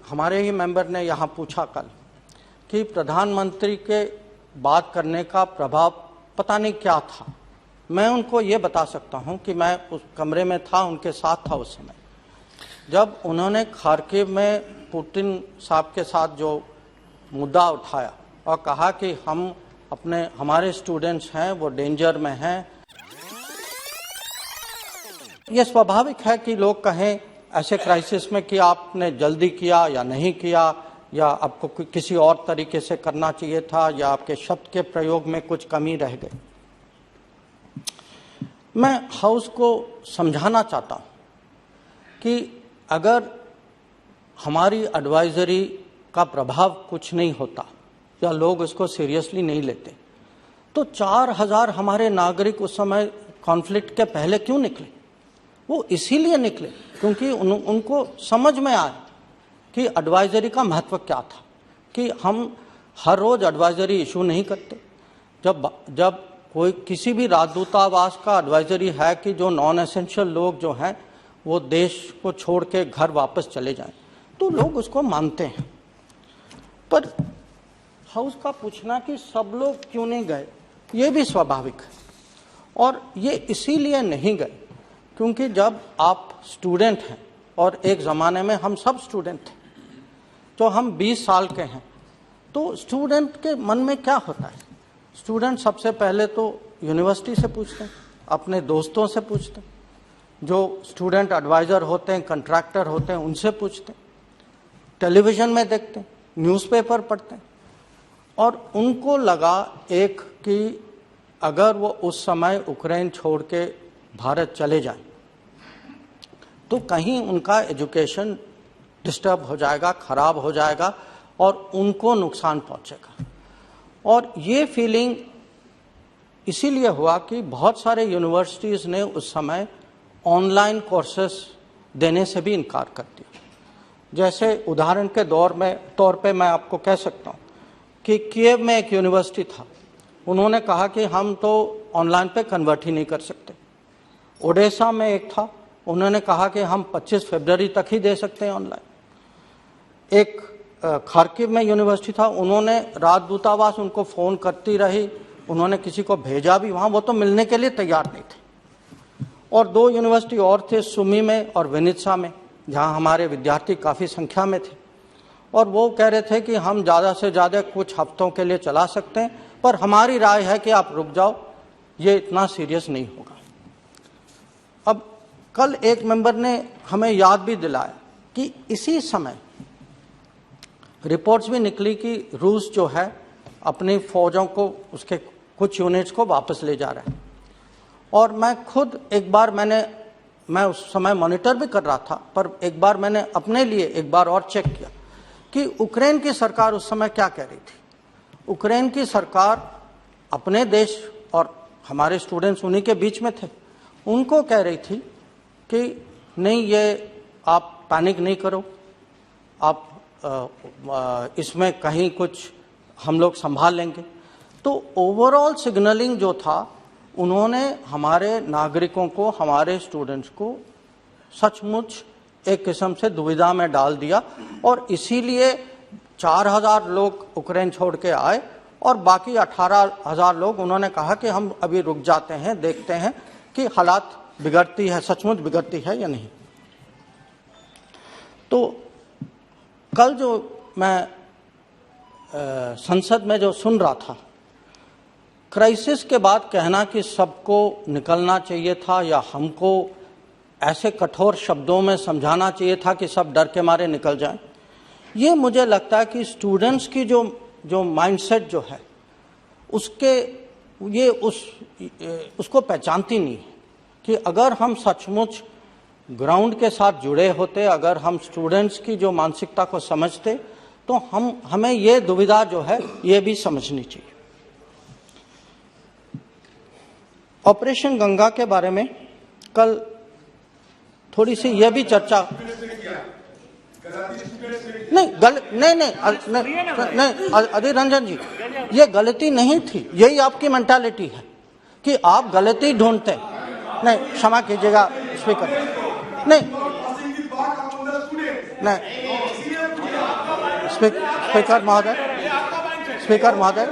हमारे ही मेंबर ने यहाँ पूछा कल कि प्रधानमंत्री के बात करने का प्रभाव पता नहीं क्या था। मैं उनको ये बता सकता हूँ कि मैं उस कमरे में था, उनके साथ था उस समय, जब उन्होंने खार्किव में पुतिन साहब के साथ जो मुद्दा उठाया और कहा कि हमारे स्टूडेंट्स हैं वो डेंजर में हैं। ये स्वाभाविक है कि लोग कहें ऐसे क्राइसिस में कि आपने जल्दी किया या नहीं किया, या आपको किसी और तरीके से करना चाहिए था, या आपके शब्द के प्रयोग में कुछ कमी रह गई। मैं हाउस को समझाना चाहता हूं कि अगर हमारी एडवाइजरी का प्रभाव कुछ नहीं होता या लोग इसको सीरियसली नहीं लेते, तो 4000 हमारे नागरिक उस समय कॉन्फ्लिक्ट के पहले क्यों निकले? वो इसीलिए निकले क्योंकि उनको समझ में आया कि एडवाइजरी का महत्व क्या था, कि हम हर रोज एडवाइजरी इशू नहीं करते। जब कोई किसी भी राजदूतावास का एडवाइजरी है कि जो नॉन एसेंशियल लोग जो हैं वो देश को छोड़ के घर वापस चले जाएं, तो लोग उसको मानते हैं। पर हाउस का पूछना कि सब लोग क्यों नहीं गए, ये भी स्वाभाविक है। और ये इसीलिए नहीं गए क्योंकि जब आप स्टूडेंट हैं, और एक ज़माने में हम सब स्टूडेंट थे, तो हम 20 साल के हैं, तो स्टूडेंट के मन में क्या होता है? स्टूडेंट सबसे पहले तो यूनिवर्सिटी से पूछते हैं, अपने दोस्तों से पूछते हैं, जो स्टूडेंट एडवाइज़र होते हैं, कंट्रैक्टर होते हैं, उनसे पूछते हैं, टेलीविज़न में देखते हैं, न्यूज़पेपर पढ़ते हैं। और उनको लगा एक कि अगर वो उस समय यूक्रेन छोड़ के भारत चले जाएं तो कहीं उनका एजुकेशन डिस्टर्ब हो जाएगा, खराब हो जाएगा और उनको नुकसान पहुंचेगा। और ये फीलिंग इसीलिए हुआ कि बहुत सारे यूनिवर्सिटीज़ ने उस समय ऑनलाइन कोर्सेस देने से भी इनकार कर दिया। जैसे उदाहरण के तौर पे मैं आपको कह सकता हूँ कि कीव में एक यूनिवर्सिटी था, उन्होंने कहा कि हम तो ऑनलाइन पे कन्वर्ट ही नहीं कर सकते। ओडेसा में एक था, उन्होंने कहा कि हम 25 फरवरी तक ही दे सकते हैं ऑनलाइन। एक खार्किव में यूनिवर्सिटी था, उन्होंने राजदूतावास उनको फ़ोन करती रही, उन्होंने किसी को भेजा भी वहाँ, वो तो मिलने के लिए तैयार नहीं थे। और 2 यूनिवर्सिटी और थे, सुमी में और विनित्सा में, जहाँ हमारे विद्यार्थी काफ़ी संख्या में थे, और वो कह रहे थे कि हम ज़्यादा से ज़्यादा कुछ हफ्तों के लिए चला सकते हैं, पर हमारी राय है कि आप रुक जाओ, ये इतना सीरियस नहीं होगा। अब कल एक मेंबर ने हमें याद भी दिलाया कि इसी समय रिपोर्ट्स भी निकली कि रूस जो है अपनी फौजों को, उसके कुछ यूनिट्स को वापस ले जा रहा है। और मैं खुद एक बार मैं उस समय मॉनिटर भी कर रहा था, पर एक बार मैंने अपने लिए एक बार और चेक किया कि यूक्रेन की सरकार उस समय क्या कह रही थी। यूक्रेन की सरकार अपने देश और हमारे स्टूडेंट्स उन्हीं के बीच में थे, उनको कह रही थी कि नहीं, ये आप पैनिक नहीं करो, आप इसमें कहीं कुछ हम लोग संभाल लेंगे। तो ओवरऑल सिग्नलिंग जो था, उन्होंने हमारे नागरिकों को, हमारे स्टूडेंट्स को सचमुच एक किस्म से दुविधा में डाल दिया। और इसीलिए 4000 लोग यूक्रेन छोड़ के आए और बाकी 18000 लोग उन्होंने कहा कि हम अभी रुक जाते हैं, देखते हैं कि हालात बिगड़ती है, सचमुच बिगड़ती है या नहीं। तो कल जो मैं संसद में जो सुन रहा था, क्राइसिस के बाद कहना कि सबको निकलना चाहिए था या हमको ऐसे कठोर शब्दों में समझाना चाहिए था कि सब डर के मारे निकल जाएं, ये मुझे लगता है कि स्टूडेंट्स की जो माइंडसेट जो है उसको पहचानती नहीं है कि अगर हम सचमुच ग्राउंड के साथ जुड़े होते, अगर हम स्टूडेंट्स की जो मानसिकता को समझते, तो हमें ये दुविधा जो है ये भी समझनी चाहिए। ऑपरेशन गंगा के बारे में कल थोड़ी सी यह भी चर्चा नहीं अधीर रंजन जी, ये गलती नहीं थी, यही आपकी मेंटालिटी है कि आप गलती ढूंढते। नहीं, क्षमा कीजिएगा स्पीकर, नहीं स्पीकर महोदय,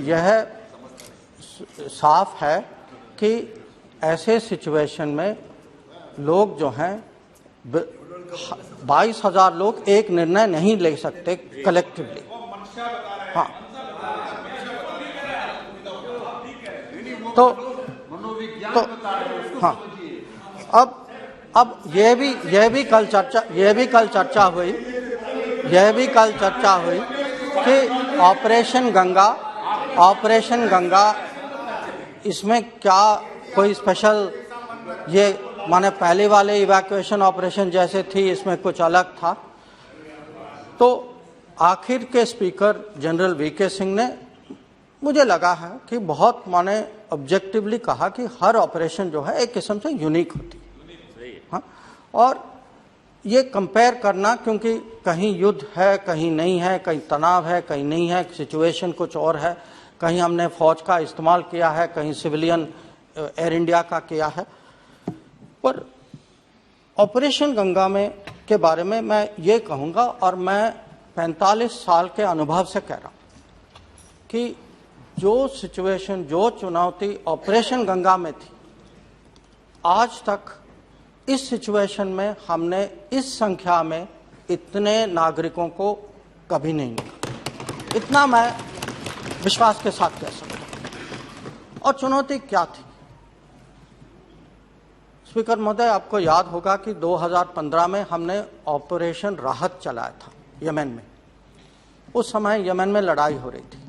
यह साफ है कि ऐसे सिचुएशन में लोग जो हैं 22,000 लोग एक निर्णय नहीं ले सकते कलेक्टिवली। हाँ, तो हाँ, अब यह भी कल चर्चा हुई कि ऑपरेशन गंगा इसमें क्या कोई स्पेशल, ये माने पहले वाले इवैक्यूएशन ऑपरेशन जैसे थी, इसमें कुछ अलग था। तो आखिर के स्पीकर जनरल वीके सिंह ने, मुझे लगा है कि बहुत माने ऑब्जेक्टिवली कहा कि हर ऑपरेशन जो है एक किस्म से यूनिक होती है। हाँ, और ये कंपेयर करना, क्योंकि कहीं युद्ध है, कहीं नहीं है, कहीं तनाव है, कहीं नहीं है, सिचुएशन कुछ और है, कहीं हमने फौज का इस्तेमाल किया है, कहीं सिविलियन एयर इंडिया का किया है। पर ऑपरेशन गंगा में के बारे में मैं ये कहूँगा, और मैं 45 साल के अनुभव से कह रहा हूँ कि जो सिचुएशन, जो चुनौती ऑपरेशन गंगा में थी, आज तक इस सिचुएशन में हमने इस संख्या में इतने नागरिकों को कभी नहीं मिला। इतना मैं विश्वास के साथ कह सकता हूं। और चुनौती क्या थी? स्पीकर महोदय, आपको याद होगा कि 2015 में हमने ऑपरेशन राहत चलाया था यमन में। उस समय यमन में लड़ाई हो रही थी,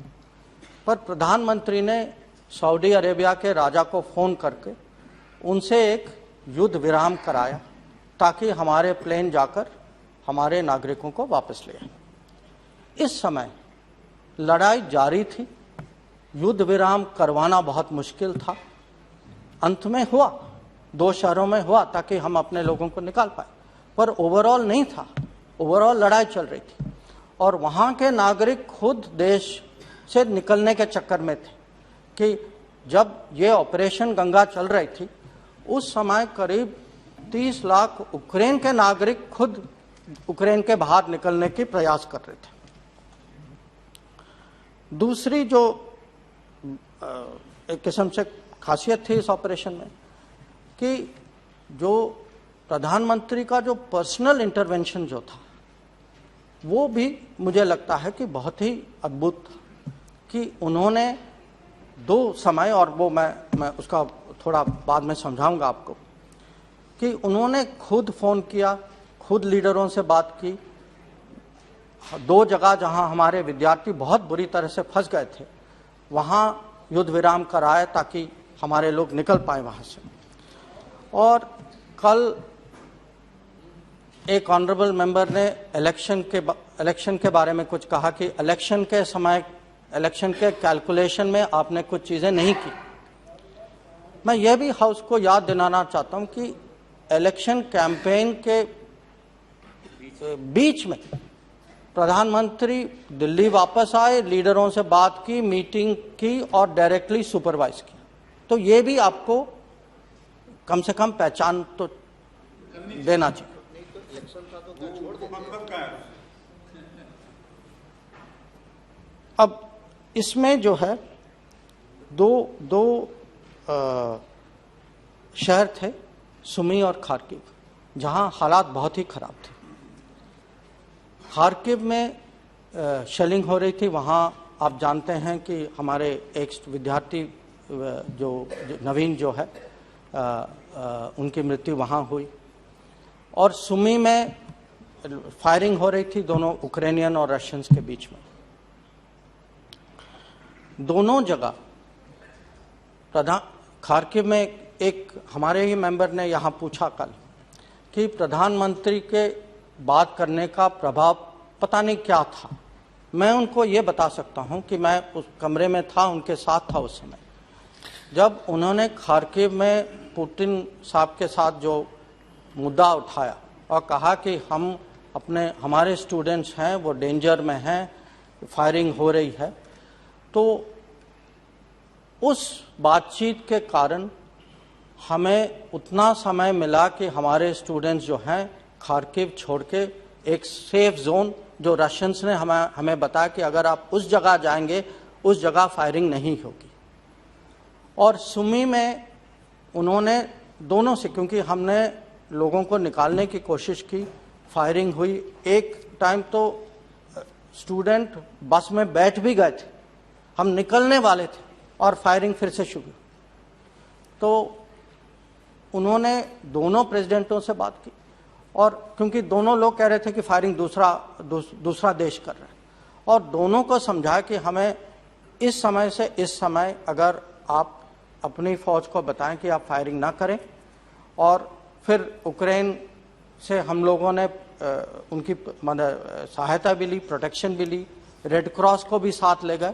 पर प्रधानमंत्री ने सऊदी अरेबिया के राजा को फोन करके उनसे एक युद्ध विराम कराया ताकि हमारे प्लेन जाकर हमारे नागरिकों को वापस ले आए। इस समय लड़ाई जारी थी, युद्ध विराम करवाना बहुत मुश्किल था। अंत में हुआ, 2 शहरों में हुआ ताकि हम अपने लोगों को निकाल पाए, पर ओवरऑल नहीं था। ओवरऑल लड़ाई चल रही थी और वहाँ के नागरिक खुद देश से निकलने के चक्कर में थे कि जब ये ऑपरेशन गंगा चल रही थी, उस समय करीब 30 लाख यूक्रेन के नागरिक खुद यूक्रेन के बाहर निकलने की प्रयास कर रहे थे। दूसरी जो एक किस्म से खासियत थी इस ऑपरेशन में कि जो प्रधानमंत्री का जो पर्सनल इंटरवेंशन जो था, वो भी मुझे लगता है कि बहुत ही अद्भुत था कि उन्होंने 2 समय, और वो मैं उसका थोड़ा बाद में समझाऊंगा आपको, कि उन्होंने खुद फ़ोन किया, खुद लीडरों से बात की। 2 जगह जहां हमारे विद्यार्थी बहुत बुरी तरह से फंस गए थे, वहां युद्ध विराम कराए ताकि हमारे लोग निकल पाए वहां से। और कल एक ऑनरेबल मेंबर ने इलेक्शन के बारे में कुछ कहा कि इलेक्शन के समय, इलेक्शन के कैलकुलेशन में आपने कुछ चीज़ें नहीं की। मैं यह भी हाउस को याद दिलाना चाहता हूं कि इलेक्शन कैंपेन के बीच में प्रधानमंत्री दिल्ली वापस आए, लीडरों से बात की, मीटिंग की और डायरेक्टली सुपरवाइज किया। तो ये भी आपको कम से कम पहचान तो देना चाहिए। अब इसमें जो है दो शहर थे, सुमी और खार्किव, जहां हालात बहुत ही खराब थे। खार्किव में शेलिंग हो रही थी। वहां आप जानते हैं कि हमारे एक विद्यार्थी जो नवीन जो है उनकी मृत्यु वहां हुई। और सुमी में फायरिंग हो रही थी दोनों यूक्रेनियन और रशियंस के बीच में। दोनों जगह खार्किव में एक हमारे ही मेंबर ने यहाँ पूछा कल कि प्रधानमंत्री के बात करने का प्रभाव पता नहीं क्या था। मैं उनको ये बता सकता हूँ कि मैं उस कमरे में था, उनके साथ था उस समय, जब उन्होंने खार्किव में पुतिन साहब के साथ जो मुद्दा उठाया और कहा कि हमारे स्टूडेंट्स हैं वो डेंजर में हैं, फायरिंग हो रही है। तो उस बातचीत के कारण हमें उतना समय मिला कि हमारे स्टूडेंट्स जो हैं खार्किव छोड़ के एक सेफ जोन, जो रशियंस ने हमें बताया कि अगर आप उस जगह जाएंगे उस जगह फायरिंग नहीं होगी। और सुमी में उन्होंने दोनों से, क्योंकि हमने लोगों को निकालने की कोशिश की, फायरिंग हुई। एक टाइम तो स्टूडेंट बस में बैठ भी गए थे, हम निकलने वाले थे और फायरिंग फिर से शुरू। तो उन्होंने दोनों प्रेसिडेंटों से बात की, और क्योंकि दोनों लोग कह रहे थे कि फायरिंग दूसरा देश कर रहा है, और दोनों को समझाया कि हमें इस समय से इस समय अगर आप अपनी फौज को बताएं कि आप फायरिंग ना करें। और फिर यूक्रेन से हम लोगों ने उनकी सहायता भी ली, प्रोटेक्शन भी ली, रेड क्रॉस को भी साथ ले गए,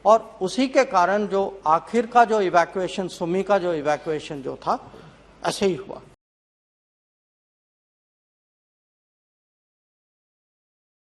और उसी के कारण जो आखिर का जो इवैक्यूएशन, सुमी का जो इवैक्यूएशन जो था, ऐसे ही हुआ।